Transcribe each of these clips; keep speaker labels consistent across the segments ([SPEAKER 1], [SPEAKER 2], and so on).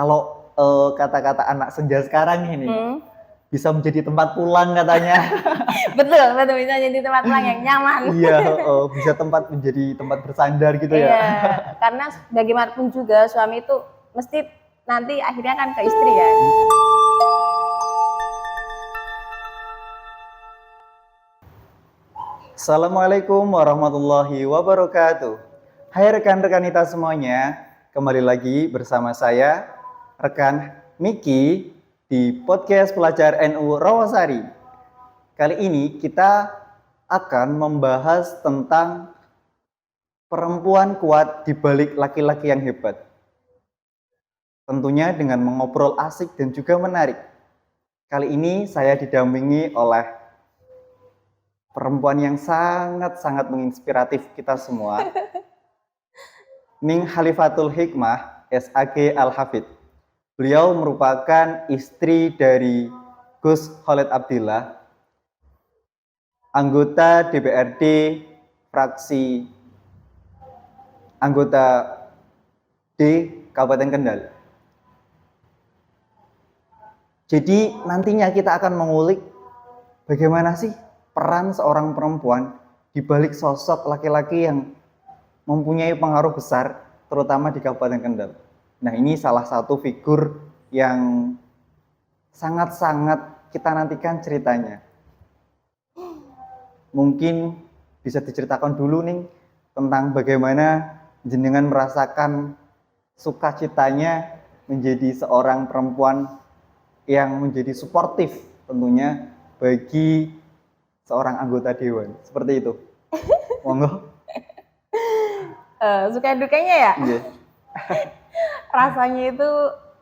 [SPEAKER 1] Kalau kata-kata anak senja sekarang ini bisa menjadi tempat pulang katanya.
[SPEAKER 2] Betul bisa jadi tempat pulang yang nyaman.
[SPEAKER 1] Iya, bisa menjadi tempat bersandar gitu ya.
[SPEAKER 2] Iya, karena bagaimanapun juga suami itu mesti nanti akhirnya kan ke istri ya.
[SPEAKER 1] Assalamualaikum warahmatullahi wabarakatuh. Hai rekan-rekan kita semuanya, kembali lagi bersama saya, rekan Miki di podcast Pelajar NU Rawasari. Kali ini kita akan membahas tentang perempuan kuat di balik laki-laki yang hebat. Tentunya dengan mengobrol asik dan juga menarik. Kali ini saya didampingi oleh perempuan yang sangat-sangat menginspiratif kita semua. Ning Khalifatul Hikmah, SAG Al-Hafid. Beliau merupakan istri dari Gus Khalid Abdillah, anggota DPRD fraksi anggota D Kabupaten Kendal. Jadi nantinya kita akan mengulik bagaimana sih peran seorang perempuan di balik sosok laki-laki yang mempunyai pengaruh besar, terutama di Kabupaten Kendal. Nah, ini salah satu figur yang sangat-sangat kita nantikan ceritanya. Mungkin bisa diceritakan dulu nih tentang bagaimana jenengan merasakan sukacitanya menjadi seorang perempuan yang menjadi suportif tentunya bagi seorang anggota dewan, seperti itu. Monggo.
[SPEAKER 2] Suka dukanya ya?
[SPEAKER 1] Yeah.
[SPEAKER 2] Rasanya itu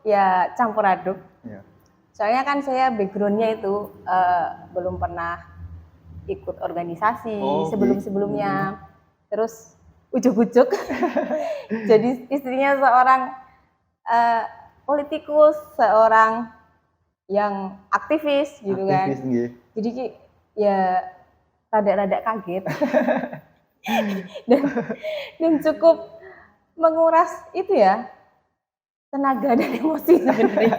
[SPEAKER 2] ya campur aduk.
[SPEAKER 1] Yeah.
[SPEAKER 2] Soalnya kan saya backgroundnya itu belum pernah ikut organisasi sebelum-sebelumnya. Terus ujuk-ujuk jadi istrinya seorang politikus, seorang yang aktivis gitu kan. Yeah. Jadi ya rada-rada kaget dan cukup menguras itu ya tenaga dan emosi sebenarnya.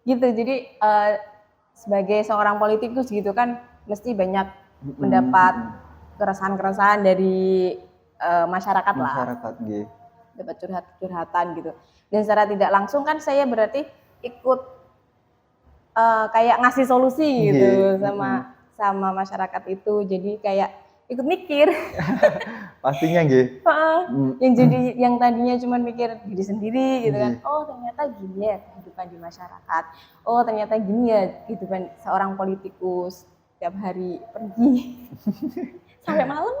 [SPEAKER 2] Gitu, jadi sebagai seorang politikus gitu kan mesti banyak mendapat keresahan-keresahan dari masyarakat lah.
[SPEAKER 1] Gitu.
[SPEAKER 2] Dapat curhatan gitu. Dan secara tidak langsung kan saya berarti ikut kayak ngasih solusi gitu sama masyarakat itu. Jadi kayak ikut mikir.
[SPEAKER 1] Pastinya nggih.
[SPEAKER 2] Yang tadinya cuma mikir diri sendiri gitu kan. Oh, ternyata gini ya kehidupan di masyarakat. Oh, ternyata gini ya kehidupan seorang politikus, tiap hari pergi sampai malam.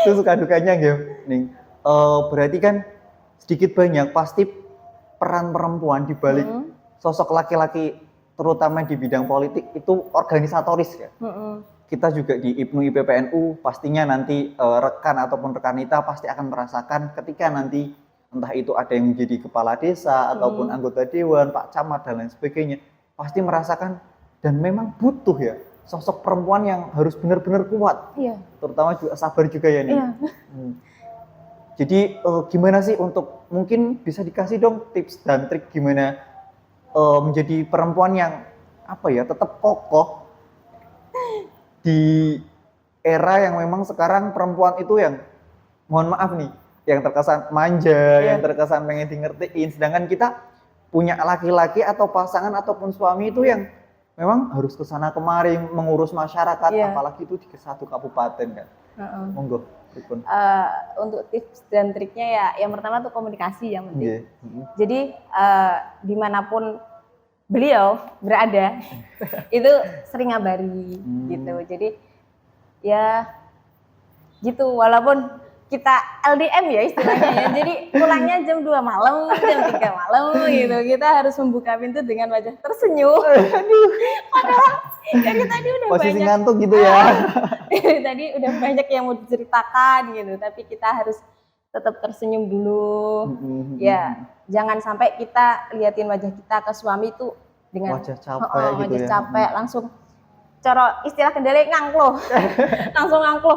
[SPEAKER 1] Itu suka dukanya nggih, Ning. Berarti kan sedikit banyak pasti peran perempuan di balik sosok laki-laki terutama di bidang politik itu organisatoris ya. Kita juga di IPNU IPPNU pastinya nanti rekan ataupun rekanita pasti akan merasakan ketika nanti entah itu ada yang menjadi kepala desa ataupun anggota dewan, Pak Camat dan lain sebagainya, pasti merasakan dan memang butuh ya sosok perempuan yang harus benar-benar kuat. Iya. Terutama juga sabar juga ya nih. Iya. Jadi gimana sih untuk mungkin bisa dikasih dong tips dan trik gimana menjadi perempuan yang tetap kokoh di era yang memang sekarang perempuan itu yang mohon maaf nih yang terkesan manja, yang terkesan pengen di ngertiin, sedangkan kita punya laki-laki atau pasangan ataupun suami itu yang memang harus kesana kemari mengurus masyarakat, apalagi itu di satu kabupaten kan. Monggo.
[SPEAKER 2] Untuk tips dan triknya ya yang pertama tuh komunikasi yang penting. Jadi dimanapun beliau berada itu sering ngabari gitu. Jadi ya gitu walaupun kita LDM ya istilahnya ya. Jadi pulangnya jam 2 malam, jam 3 malam gitu. Kita harus membuka pintu dengan wajah tersenyum. Padahal dari tadi udah
[SPEAKER 1] posisi
[SPEAKER 2] banyak
[SPEAKER 1] ngantuk gitu ya.
[SPEAKER 2] Tadi udah banyak yang mau diceritakan gitu, tapi kita harus tetap tersenyum dulu. Ya, jangan sampai kita liatin wajah kita ke suami itu dengan
[SPEAKER 1] wajah capek gitu
[SPEAKER 2] wajah
[SPEAKER 1] ya.
[SPEAKER 2] capek langsung cara istilah Kendale ngangklo. Langsung ngangklo.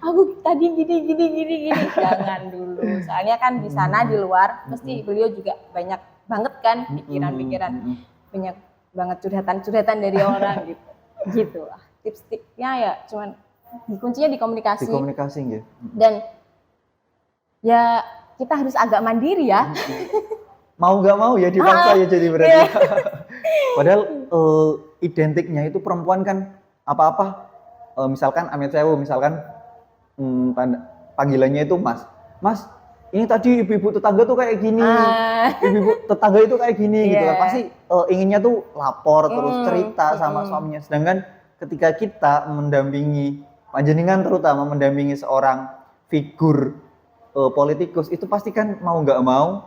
[SPEAKER 2] Aku tadi gini. Jangan dulu. Soalnya kan di sana di luar mesti beliau juga banyak banget kan pikiran-pikiran. Banyak banget curhatan dari orang gitu. Gitu lah. Tips-tipsnya ya cuman kuncinya di komunikasi.
[SPEAKER 1] Di komunikasi nggih.
[SPEAKER 2] Dan ya kita harus agak mandiri ya.
[SPEAKER 1] Mau nggak mau ya dipaksa ya jadi berarti.
[SPEAKER 2] Iya.
[SPEAKER 1] Padahal identiknya itu perempuan kan apa-apa misalkan amit sewu misalkan panggilannya itu Mas ini tadi ibu-ibu tetangga tuh kayak gini, ibu-ibu tetangga itu kayak gini gitu kan, pasti inginnya tuh lapor terus cerita sama suaminya. Sedangkan ketika kita mendampingi panjenengan terutama mendampingi seorang figur politikus itu pasti kan mau nggak mau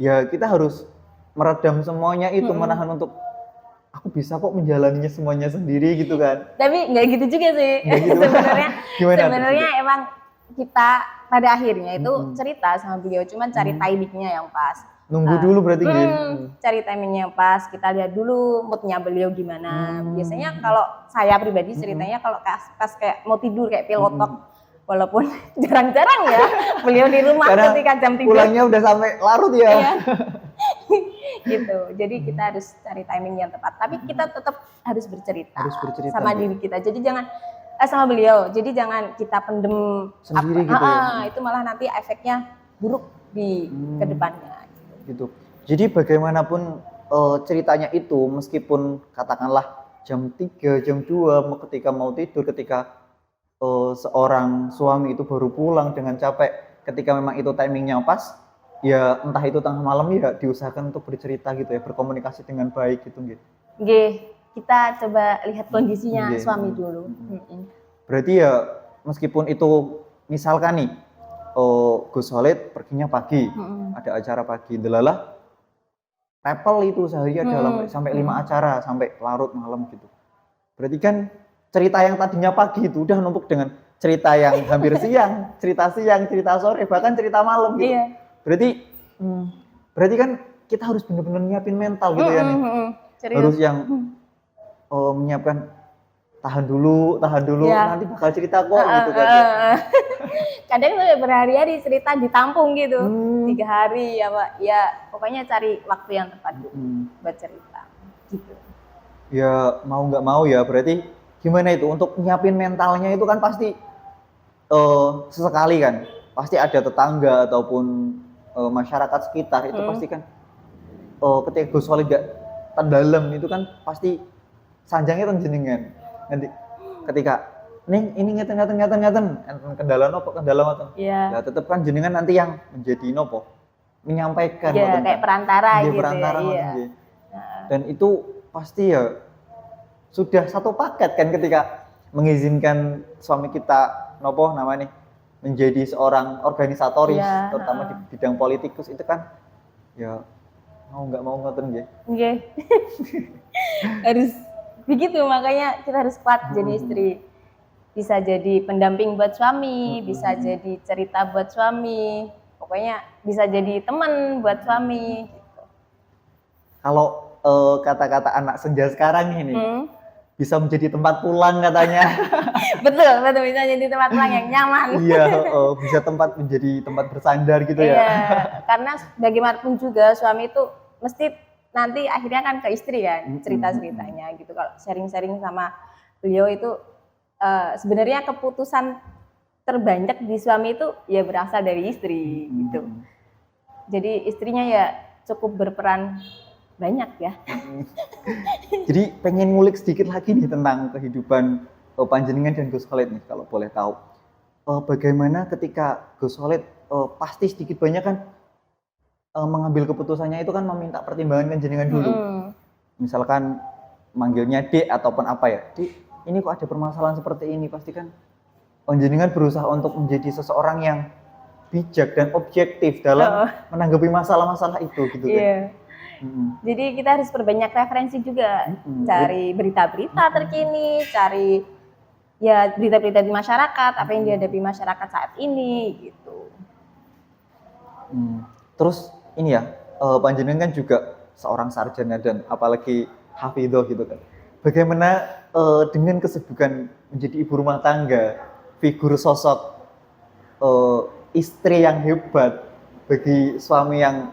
[SPEAKER 1] ya kita harus meredam semuanya itu, menahan untuk aku bisa kok menjalaninya semuanya sendiri gitu kan.
[SPEAKER 2] Tapi nggak gitu juga sih.
[SPEAKER 1] Gitu.
[SPEAKER 2] Sebenarnya emang kita pada akhirnya itu cerita sama beliau, cuman cari timingnya yang pas.
[SPEAKER 1] Nunggu dulu berarti gitu.
[SPEAKER 2] Cari timingnya yang pas, kita lihat dulu moodnya beliau gimana. Biasanya kalau saya pribadi ceritanya kalau pas kayak mau tidur kayak pilotok, walaupun jarang-jarang ya beliau di rumah ketika jam 3.
[SPEAKER 1] Pulangnya udah sampai larut ya.
[SPEAKER 2] Iya. Gitu. Jadi kita harus cari timing yang tepat. Tapi kita tetap harus bercerita sama diri kita. Jadi jangan sama beliau. Jadi jangan kita pendem
[SPEAKER 1] sendiri gitu ya.
[SPEAKER 2] Itu malah nanti efeknya buruk di kedepannya.
[SPEAKER 1] Gitu. Jadi bagaimanapun ceritanya itu meskipun katakanlah jam 3, jam 2 ketika mau tidur, ketika seorang suami itu baru pulang dengan capek, ketika memang itu timingnya pas, ya entah itu tengah malam ya diusahakan untuk bercerita gitu ya, berkomunikasi dengan baik gitu gitu.
[SPEAKER 2] Nggih, kita coba lihat kondisinya suami dulu.
[SPEAKER 1] Berarti ya meskipun itu misalkan nih Gus Khalid perginya pagi, ada acara pagi, delalah Apple itu sehari ada sampai 5 acara sampai larut malam gitu. Berarti kan cerita yang tadinya pagi itu udah numpuk dengan cerita yang hampir siang, cerita sore, bahkan cerita malam gitu.
[SPEAKER 2] Iya.
[SPEAKER 1] Berarti kan kita harus benar-benar nyiapin mental gitu ya nih. Harus yang menyiapkan tahan dulu, nanti bakal cerita kok gitu kan.
[SPEAKER 2] Kadang tuh berhari-hari cerita ditampung gitu, 3 hari ya Pak. Ya pokoknya cari waktu yang tepat buat cerita gitu.
[SPEAKER 1] Ya mau nggak mau ya berarti gimana itu untuk nyiapin mentalnya itu kan pasti sesekali kan pasti ada tetangga ataupun masyarakat sekitar itu pasti kan ketika Gus Khalid gak terdalam itu kan pasti sanjangnya jenengan nanti ketika ini ngeten kendala nopo ya tetap kan jenengan nanti yang menjadi nopo menyampaikan
[SPEAKER 2] kayak perantara gitu
[SPEAKER 1] ya. Dan itu pasti ya sudah satu paket kan ketika mengizinkan suami kita nopo namanya menjadi seorang organisatoris terutama di bidang politikus itu kan ya mau nggak mau ngoten nggih.
[SPEAKER 2] Nggih. Harus begitu, makanya kita harus kuat jadi istri. Bisa jadi pendamping buat suami, bisa jadi cerita buat suami. Pokoknya bisa jadi teman buat suami gitu.
[SPEAKER 1] Kalau kata-kata anak senja sekarang ini bisa menjadi tempat pulang katanya.
[SPEAKER 2] betul bisa jadi tempat pulang yang nyaman.
[SPEAKER 1] Iya, bisa menjadi tempat bersandar gitu ya.
[SPEAKER 2] Iya, karena bagaimanapun juga suami itu mesti nanti akhirnya kan ke istri kan cerita-ceritanya gitu. Kalau sharing-sharing sama beliau itu sebenarnya keputusan terbanyak di suami itu ya berasal dari istri gitu. Jadi istrinya ya cukup berperan banyak ya.
[SPEAKER 1] Jadi pengen ngulik sedikit lagi nih tentang kehidupan panjenengan dan Gus Khalid nih kalau boleh tahu. Bagaimana ketika Gus Khalid pasti sedikit banyak kan mengambil keputusannya itu kan meminta pertimbangan panjenengan dulu. Misalkan manggilnya Dek ataupun apa ya. Dek, ini kok ada permasalahan seperti ini, pasti kan panjenengan berusaha untuk menjadi seseorang yang bijak dan objektif dalam menanggapi masalah-masalah itu gitu kan.
[SPEAKER 2] Jadi kita harus perbanyak referensi juga, cari berita-berita terkini, cari ya berita-berita di masyarakat, apa yang dihadapi masyarakat saat ini gitu.
[SPEAKER 1] Terus ini ya, panjenengan kan juga seorang sarjana dan apalagi hafidhoh gitu kan. bagaimana dengan kesibukan menjadi ibu rumah tangga, figur sosok istri yang hebat bagi suami yang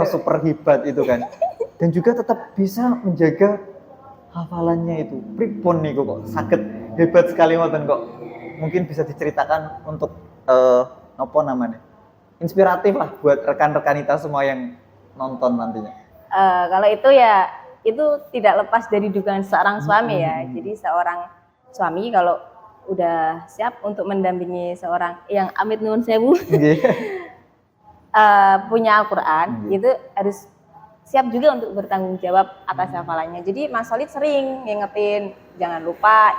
[SPEAKER 1] super hebat itu kan, dan juga tetap bisa menjaga hafalannya itu. Pripun nih kok sakit hebat sekali ngoten kok. Mungkin bisa diceritakan untuk apa namanya, inspiratif lah buat rekan-rekan kita semua yang nonton nantinya.
[SPEAKER 2] Kalau itu ya itu tidak lepas dari dugaan seorang suami ya. Jadi seorang suami kalau udah siap untuk mendampingi seorang yang amit nuwun sewu punya Al-Quran, itu harus siap juga untuk bertanggung jawab atas hafalannya. Jadi Mas Solid sering ngingetin jangan lupa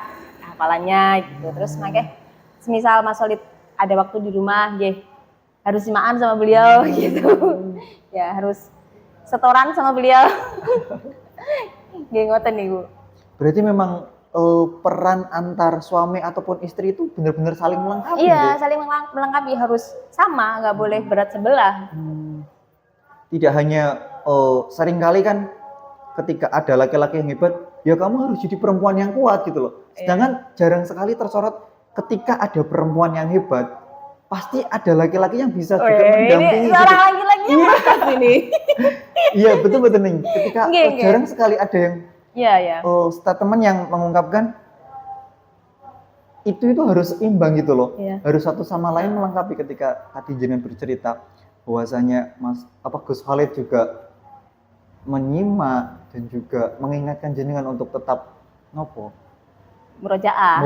[SPEAKER 2] hafalannya gitu. Terus makanya semisal Mas Solid ada waktu di rumah, harus simaan sama beliau gitu. Ya harus setoran sama beliau. Ngoten nih Bu.
[SPEAKER 1] Berarti memang peran antar suami ataupun istri itu benar-benar saling melengkapi.
[SPEAKER 2] Iya, saling melengkapi, harus sama, nggak boleh berat sebelah.
[SPEAKER 1] Tidak hanya seringkali kan ketika ada laki-laki yang hebat, ya kamu harus jadi perempuan yang kuat gitu loh. Sedangkan jarang sekali tersorot ketika ada perempuan yang hebat, pasti ada laki-laki yang bisa juga mendampingi.
[SPEAKER 2] Ini seorang laki-lakinya bakat ini.
[SPEAKER 1] Iya betul nih. Ketika jarang sekali ada yang statement yang mengungkapkan itu harus imbang gitu loh. Harus satu sama lain melengkapi. Ketika tadi jenengan bercerita bahwasanya Gus Khalid juga menyimak dan juga mengingatkan jenengan untuk tetap murojaah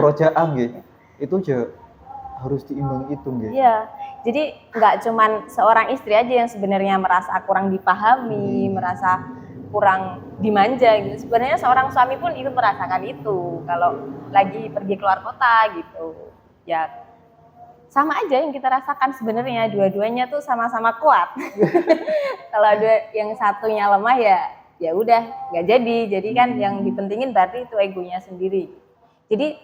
[SPEAKER 1] gitu. Itu aja harus diimbangi itu gitu.
[SPEAKER 2] Iya. Jadi nggak cuman seorang istri aja yang sebenarnya merasa kurang dipahami, merasa kurang dimanja gitu. Sebenarnya seorang suami pun ikut merasakan itu kalau lagi pergi keluar kota gitu. Ya sama aja yang kita rasakan sebenarnya, dua-duanya tuh sama-sama kuat. Kalau ada yang satunya lemah ya udah nggak jadi. Jadi kan yang dipentingin berarti itu egonya sendiri. Jadi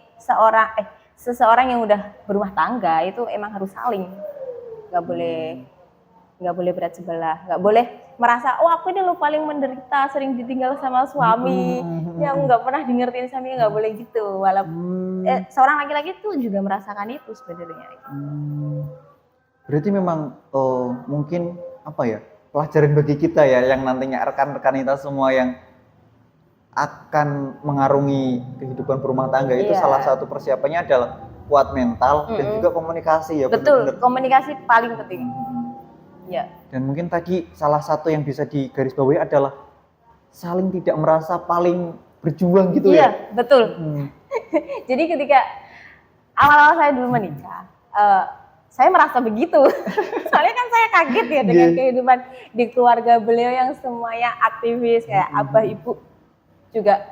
[SPEAKER 2] seseorang yang udah berumah tangga itu emang harus saling, nggak boleh berat sebelah, nggak boleh merasa aku ini lo paling menderita, sering ditinggal sama suami, yang nggak pernah dengerin suami, nggak boleh gitu. Walaupun seorang laki-laki tuh juga merasakan itu sebenarnya.
[SPEAKER 1] Berarti memang mungkin pelajaran bagi kita ya, yang nantinya rekan-rekan kita semua yang akan mengarungi kehidupan berumah tangga itu salah satu persiapannya adalah kuat mental dan juga komunikasi ya.
[SPEAKER 2] Betul, bener-bener. Komunikasi paling penting. Ya. Dan
[SPEAKER 1] mungkin tadi salah satu yang bisa digarisbawahi adalah saling tidak merasa paling berjuang gitu ya.
[SPEAKER 2] Iya, betul. Jadi ketika awal-awal saya dulu menikah, saya merasa begitu. Soalnya kan saya kaget ya dengan kehidupan di keluarga beliau yang semuanya aktivis, kayak abah ibu juga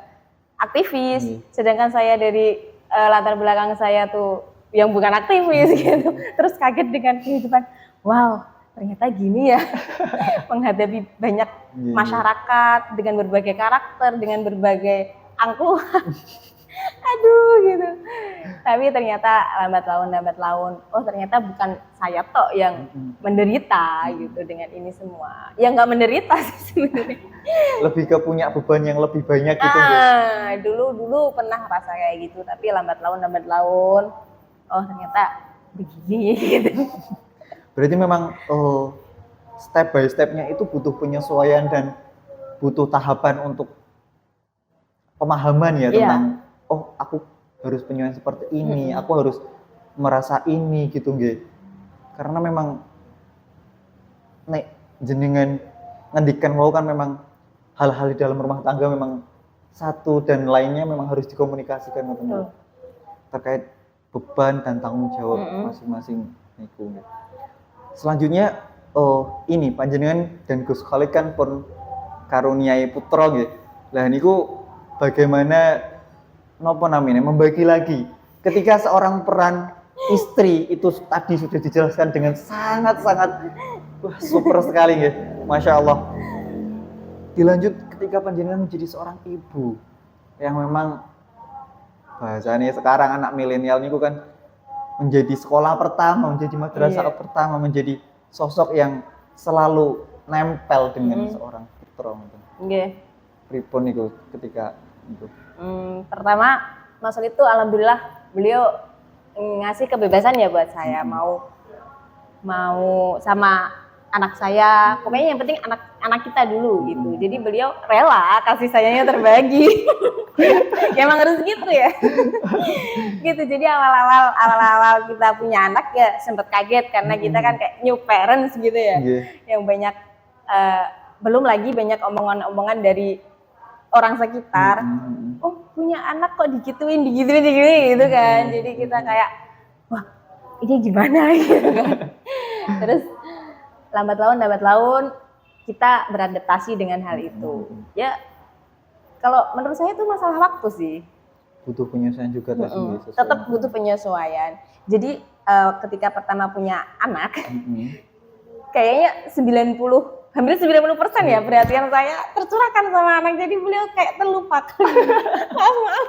[SPEAKER 2] aktivis, sedangkan saya dari latar belakang saya tuh yang bukan aktivis gitu. Terus kaget dengan kehidupan, wow ternyata gini ya, menghadapi banyak masyarakat dengan berbagai karakter, dengan berbagai angkuhan. Aduh gitu. Tapi ternyata lambat laun, oh ternyata bukan saya tok yang menderita gitu dengan ini semua. Ya nggak menderita sih sebenarnya.
[SPEAKER 1] Lebih ke punya beban yang lebih banyak gitu.
[SPEAKER 2] Dulu pernah rasa kayak gitu, tapi lambat laun, oh ternyata begini gitu.
[SPEAKER 1] Berarti memang step by stepnya itu butuh penyesuaian dan butuh tahapan untuk pemahaman ya tentang aku harus penyesuaian seperti ini, aku harus merasa ini gitu nggih. Karena memang nek jenengan ngendikan mau kan memang hal-hal di dalam rumah tangga memang satu dan lainnya memang harus dikomunikasikan teman-teman. Terkait beban dan tanggung jawab masing-masing niku. Selanjutnya ini panjenengan dan Gus Khalid kan pun karuniai putra nggih. Lah niku bagaimana membagi lagi ketika seorang peran istri itu tadi sudah dijelaskan dengan sangat-sangat super sekali nggih. Masya Allah. Dilanjut ketika panjenengan menjadi seorang ibu yang memang bahasanya sekarang anak milenial niku kan menjadi sekolah pertama, menjadi madrasah pertama, menjadi sosok yang selalu nempel dengan seorang putra. Pripun niku ketika Gitu.
[SPEAKER 2] Pertama Mas Solid itu alhamdulillah beliau ngasih kebebasan ya buat saya mau sama anak saya, pokoknya yang penting anak kita dulu gitu. Jadi beliau rela kasih sayangnya terbagi. Ya emang harus gitu ya. Gitu. Jadi awal-awal kita punya anak ya sempat kaget karena kita kan kayak new parents gitu ya. Yang banyak belum lagi banyak omongan-omongan dari orang sekitar. Oh, punya anak kok digituin gitu kan. Jadi kita kayak wah, ini gimana gitu kan. Terus lambat laun kita beradaptasi dengan hal itu. Ya kalau menurut saya itu masalah waktu sih.
[SPEAKER 1] Butuh penyesuaian juga tadi.
[SPEAKER 2] Tetap butuh penyesuaian. Jadi ketika pertama punya anak, kayaknya hampir 90% ya perhatian saya tercurahkan sama anak. Jadi beliau kayak terlupakan. Maaf.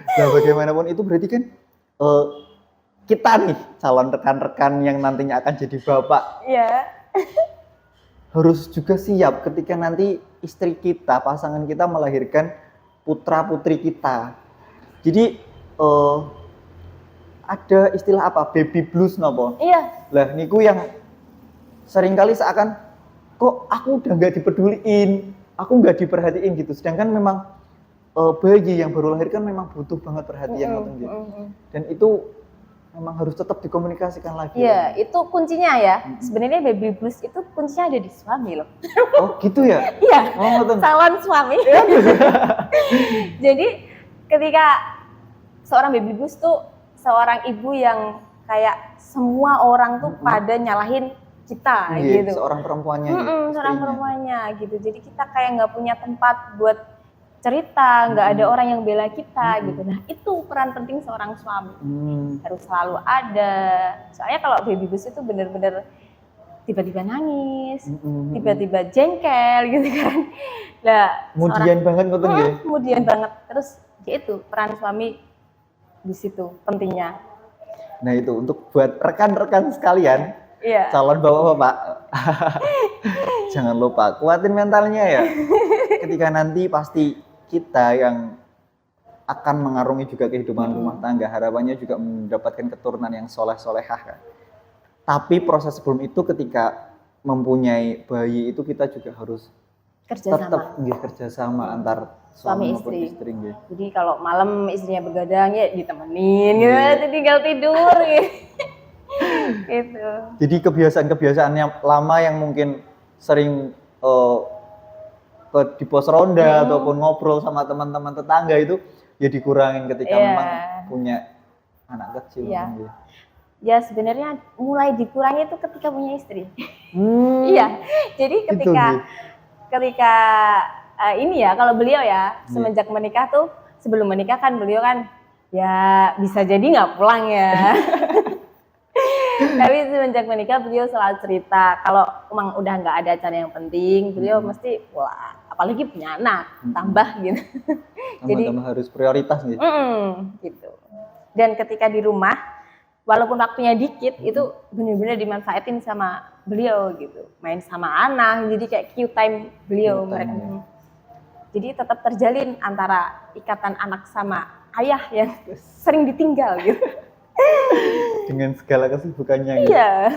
[SPEAKER 1] Nah bagaimanapun itu berarti kan kita nih calon rekan-rekan yang nantinya akan jadi bapak.
[SPEAKER 2] Iya.
[SPEAKER 1] Harus juga siap ketika nanti istri kita, pasangan kita melahirkan putra putri kita. Jadi ada istilah apa? Baby blues nopo?
[SPEAKER 2] Iya.
[SPEAKER 1] Lah niku yang seringkali seakan kok aku udah nggak dipeduliin, aku nggak diperhatiin gitu. Sedangkan memang bayi yang baru lahir kan memang butuh banget perhatian gitu. Dan itu memang harus tetap dikomunikasikan lagi.
[SPEAKER 2] Iya, itu kuncinya ya. Sebenarnya baby blues itu kuncinya ada di suami loh.
[SPEAKER 1] Oh gitu ya?
[SPEAKER 2] Iya. Calon suami. Jadi ketika seorang baby blues tuh seorang ibu yang kayak semua orang tuh pada nyalahin kita gitu.
[SPEAKER 1] Seorang perempuannya.
[SPEAKER 2] Seorang perempuannya gitu. Jadi kita kayak nggak punya tempat buat cerita, nggak ada orang yang bela kita gitu. Nah itu peran penting seorang suami, harus selalu ada. Soalnya kalau baby blues itu bener-bener tiba-tiba nangis, tiba-tiba jengkel gitu kan. Nah,
[SPEAKER 1] kemudian banget ngoten nggih.
[SPEAKER 2] Kemudian banget. Terus ya itu peran suami di situ pentingnya.
[SPEAKER 1] Nah itu untuk buat rekan-rekan sekalian, calon bapak-bapak, jangan lupa kuatin mentalnya ya. Ketika nanti pasti kita yang akan mengarungi juga kehidupan rumah tangga, harapannya juga mendapatkan keturunan yang soleh-solehah kan. Tapi proses sebelum itu ketika mempunyai bayi itu kita juga harus tetap kerjasama antar suami maupun istri.
[SPEAKER 2] Jadi kalau malam istrinya begadang ya ditemenin gitu, tinggal tidur gitu.
[SPEAKER 1] Jadi kebiasaan-kebiasaan yang lama yang mungkin sering di pos ronda ataupun ngobrol sama teman-teman tetangga itu ya dikurangin ketika memang punya anak kecil.
[SPEAKER 2] Ya sebenarnya mulai dikurangi itu ketika punya istri. Iya. Jadi ketika ini ya kalau beliau ya semenjak menikah tuh, sebelum menikah kan beliau kan ya bisa jadi nggak pulang ya. Tapi semenjak menikah beliau selalu cerita kalau emang udah nggak ada acara yang penting, beliau mesti wah apalagi punya anak tambah gitu.
[SPEAKER 1] Jadi harus prioritas gitu.
[SPEAKER 2] Gitu. Dan ketika di rumah walaupun waktunya dikit itu benar-benar dimanfaatin sama beliau gitu, main sama anak, jadi kayak Q time beliau mereka. Jadi tetap terjalin antara ikatan anak sama ayah yang sering ditinggal gitu.
[SPEAKER 1] Dengan segala kesibukannya gitu.
[SPEAKER 2] Iya.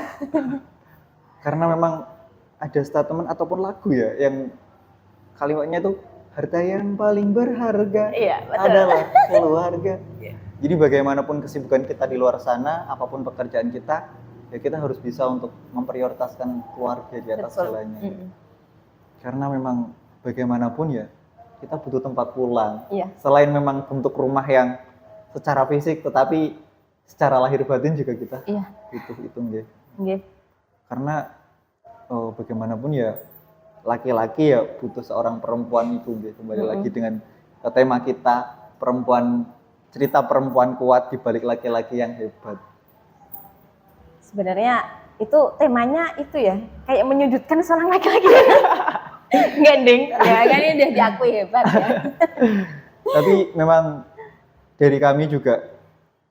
[SPEAKER 1] Karena memang ada statement ataupun lagu ya yang kalimatnya tuh harta yang paling berharga adalah keluarga. Jadi bagaimanapun kesibukan kita di luar sana, apapun pekerjaan kita, ya kita harus bisa untuk memprioritaskan keluarga di atas segalanya. Karena memang bagaimanapun ya kita butuh tempat pulang. Selain memang bentuk rumah yang secara fisik, tetapi secara lahir batin juga kita butuh itu nggih. Karena bagaimanapun ya laki-laki ya butuh seorang perempuan itu nggih. Kembali lagi dengan tema kita cerita perempuan kuat di balik laki-laki yang hebat.
[SPEAKER 2] Sebenarnya itu temanya itu ya kayak menyudutkan seorang laki-laki. Enggak ding, ya kan ini udah diakui hebat ya.
[SPEAKER 1] Tapi memang dari kami juga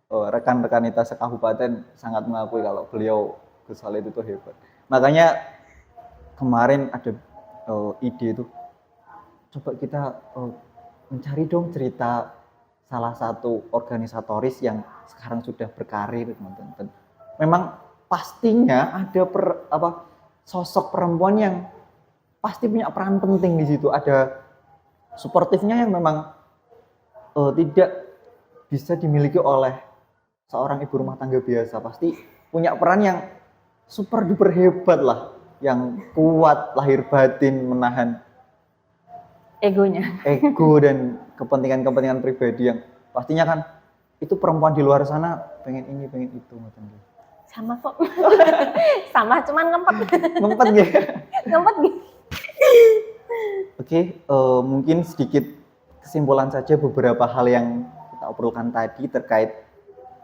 [SPEAKER 1] rekan-rekan kita sekabupaten sangat mengakui kalau beliau Gus Khalid itu hebat. Makanya kemarin ada ide itu coba kita mencari dong cerita salah satu organisatoris yang sekarang sudah berkarir, teman-teman. Memang pastinya ada sosok perempuan yang pasti punya peran penting di situ. Ada suportifnya yang memang tidak bisa dimiliki oleh seorang ibu rumah tangga biasa. Pasti punya peran yang super duper hebat lah, yang kuat lahir batin menahan
[SPEAKER 2] Egonya.
[SPEAKER 1] ego dan kepentingan-kepentingan pribadi yang pastinya kan itu perempuan di luar sana pengen ini pengen itu macam gitu.
[SPEAKER 2] Sama kok. Sama, cuman ngempet.
[SPEAKER 1] Ngempet ya.
[SPEAKER 2] Ngempet gitu.
[SPEAKER 1] Oke, mungkin sedikit kesimpulan saja beberapa hal yang kita obrolkan tadi terkait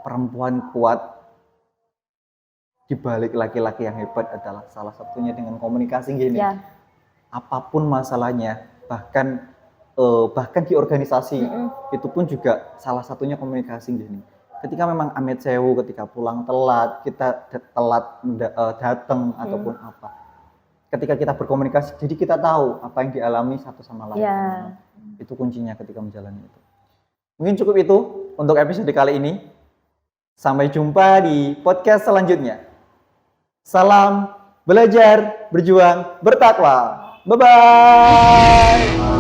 [SPEAKER 1] perempuan kuat di balik laki-laki yang hebat adalah salah satunya dengan komunikasi gini.
[SPEAKER 2] Ya.
[SPEAKER 1] Apapun masalahnya, bahkan di organisasi itu pun juga salah satunya komunikasi gini. Ketika memang amit sewu, ketika pulang telat, kita telat datang ataupun apa. Ketika kita berkomunikasi, jadi kita tahu apa yang dialami satu sama lain.
[SPEAKER 2] Ya.
[SPEAKER 1] Itu kuncinya ketika menjalani itu. Mungkin cukup itu untuk episode kali ini. Sampai jumpa di podcast selanjutnya. Salam belajar, berjuang, bertakwa. Bye-bye.